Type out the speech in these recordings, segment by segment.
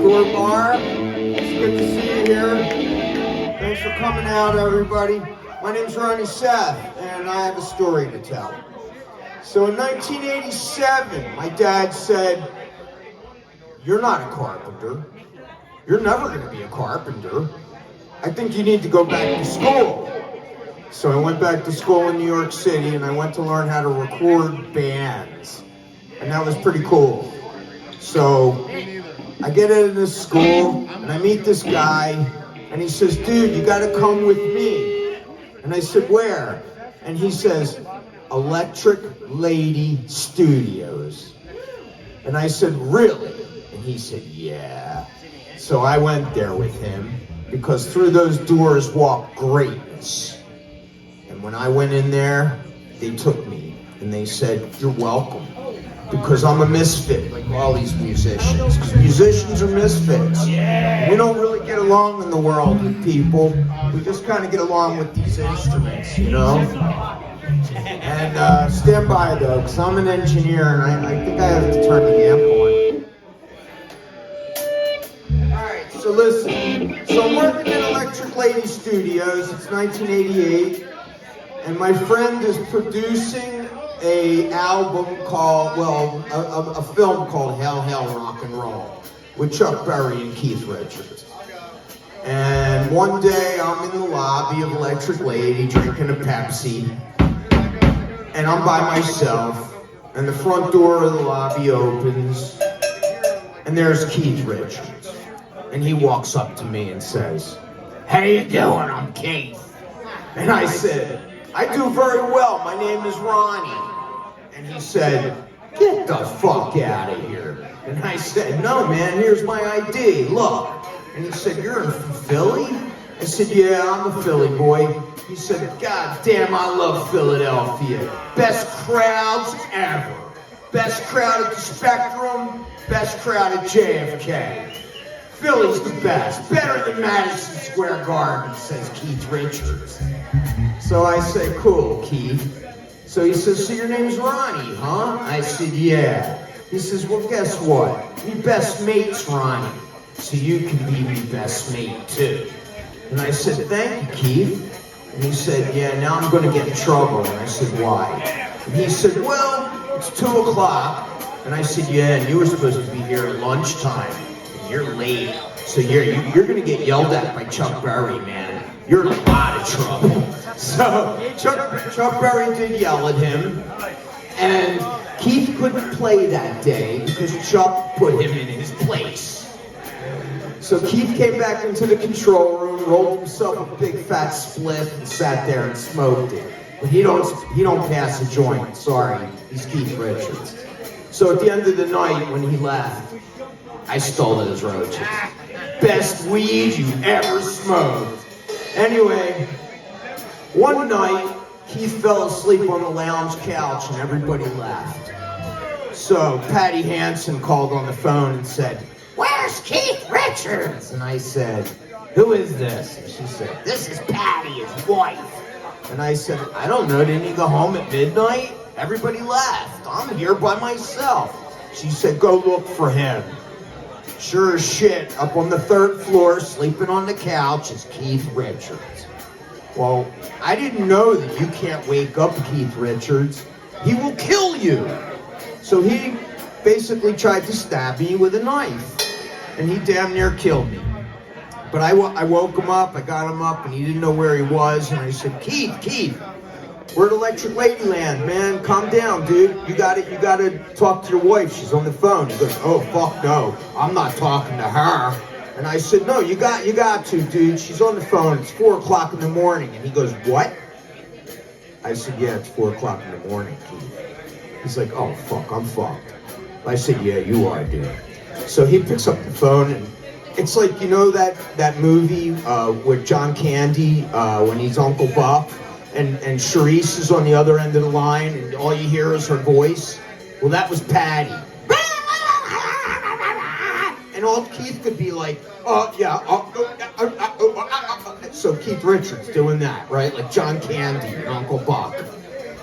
Door Bar. It's good to see you here. Thanks for coming out, everybody. My name's Ronnie Seth, and I have a story to tell. So in 1987, my dad said, "You're not a carpenter. You're never going to be a carpenter. I think you need to go back to school." So I went back to school in New York City, and I went to learn how to record bands. And that was pretty cool. So I get into school, and I meet this guy, and he says, "Dude, you got to come with me." And I said, "Where?" And he says, "Electric Lady Studios." And I said, "Really?" And he said, "Yeah." So I went there with him, because through those doors walked greatness. And when I went in there, they took me, and they said, "You're welcome." Because I'm a misfit, like all these musicians. Because musicians are misfits. We don't really get along in the world with people. We just kind of get along with these instruments, you know? And stand by, though, because I'm an engineer, and I think I have to turn the amp on. Alright, so listen. So I'm working at Electric Lady Studios. It's 1988. And my friend is producing a album called, a film called Hell, Rock and Roll with Chuck Berry and Keith Richards. And one day I'm in the lobby of Electric Lady drinking a Pepsi, and I'm by myself, and the front door of the lobby opens, and there's Keith Richards. And he walks up to me and says, "How you doing? I'm Keith." And I said, "I do very well. My name is Ronnie." And he said, "Get the fuck out of here." And I said, "No, man, here's my ID. Look." And he said, "You're in Philly?" I said, "Yeah, I'm a Philly boy." He said, "God damn, I love Philadelphia. Best crowds ever. Best crowd at the Spectrum, best crowd at JFK. Philly's the best. Better than Madison Square Garden," says Keith Richards. So I say, "Cool, Keith." So he says, "So your name's Ronnie, huh?" I said, "Yeah." He says, "Well, guess what? Me best mate's Ronnie. So you can be me best mate, too." And I said, "Thank you, Keith." And he said, "Yeah, now I'm going to get in trouble." And I said, "Why?" And he said, "Well, it's 2 o'clock. And I said, "Yeah, and you were supposed to be here at lunchtime. And you're late. So you're going to get yelled at by Chuck Berry, man. You're in a lot of trouble." So Chuck Berry did yell at him, and Keith couldn't play that day because Chuck put him in his place. So Keith came back into the control room, rolled himself a big fat spliff, and sat there and smoked it. But he don't pass a joint. Sorry, he's Keith Richards. So at the end of the night, when he left, I stole those roaches. Best weed you ever smoked. Anyway, one night, Keith fell asleep on the lounge couch and everybody left. So Patty Hansen called on the phone and said, "Where's Keith Richards?" And I said, "Who is this?" And she said, "This is Patty, his wife." And I said, "I don't know, didn't he go home at midnight? Everybody left. I'm here by myself." She said, "Go look for him." Sure as shit, up on the 3rd floor, sleeping on the couch, is Keith Richards. Well, I didn't know that you can't wake up Keith Richards. He will kill you. So he basically tried to stab me with a knife, and he damn near killed me. But I woke him up, I got him up, and he didn't know where he was, and I said, Keith, we're at Electric Ladyland, man, calm down, dude. You gotta talk to your wife, she's on the phone. He goes, "Oh, fuck no, I'm not talking to her." And I said, "No, you got to, dude, she's on the phone, it's 4 o'clock in the morning." And he goes, "What?" I said, "Yeah, it's 4 o'clock in the morning, Keith." He's like, "Oh, fuck, I'm fucked." I said, "Yeah, you are, dude." So he picks up the phone, and it's like, you know that movie with John Candy when he's Uncle Buck, and Charisse is on the other end of the line, and all you hear is her voice? Well, that was Patty. And all Keith could be like, so Keith Richards doing that, right? Like John Candy and Uncle Buck.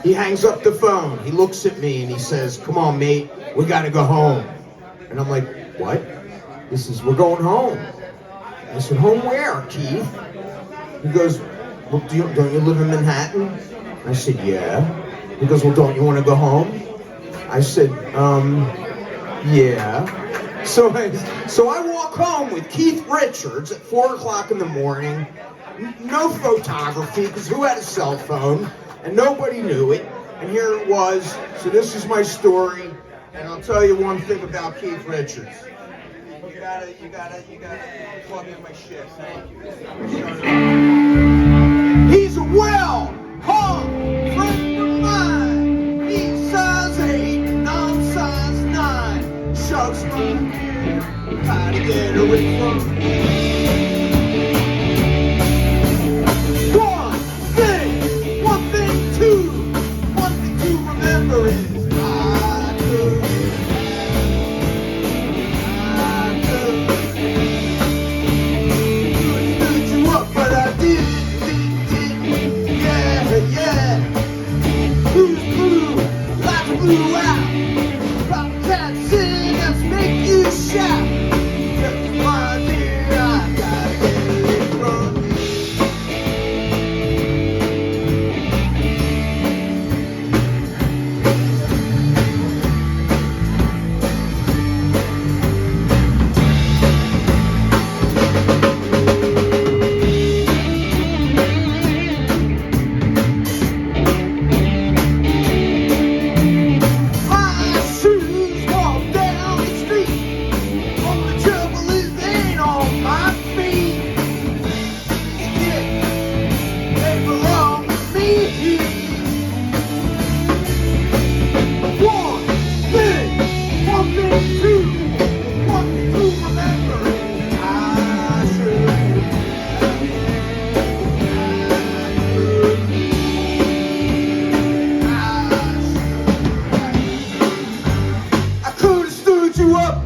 He hangs up the phone, he looks at me, and he says, "Come on, mate, we gotta go home." And I'm like, "What?" He says, we're going home. I said, home where, Keith? He goes, well, don't you live in Manhattan? I said, yeah. He goes, well, don't you want to go home? I said, yeah. So I walk home with Keith Richards at 4 o'clock in the morning. No photography, because who had a cell phone? And nobody knew it. And here it was. So this is my story. And I'll tell you one thing about Keith Richards. You gotta plug in my shit. Thank you. He's a well-hung friend of mine. He's size 8, and I'm size 9. Shucks my beer, try to get away from me. One thing to remember is blew out. Pop cat sing, let's make you shout. My dear, I gotta get away from you.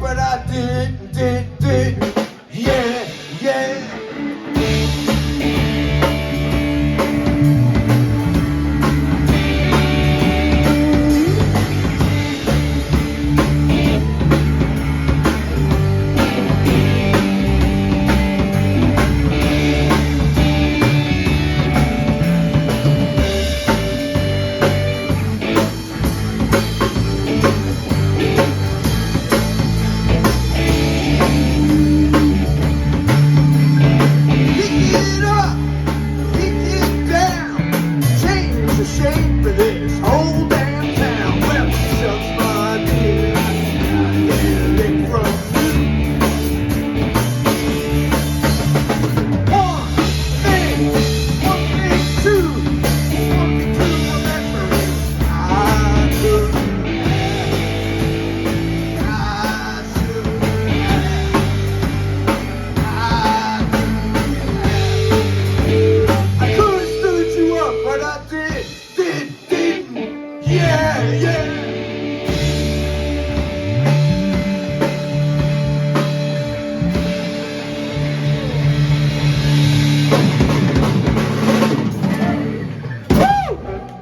But I did, yeah.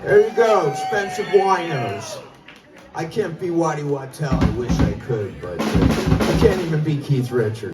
There you go, expensive winos. I can't be Waddy Wattel, I wish I could, but I can't even be Keith Richards.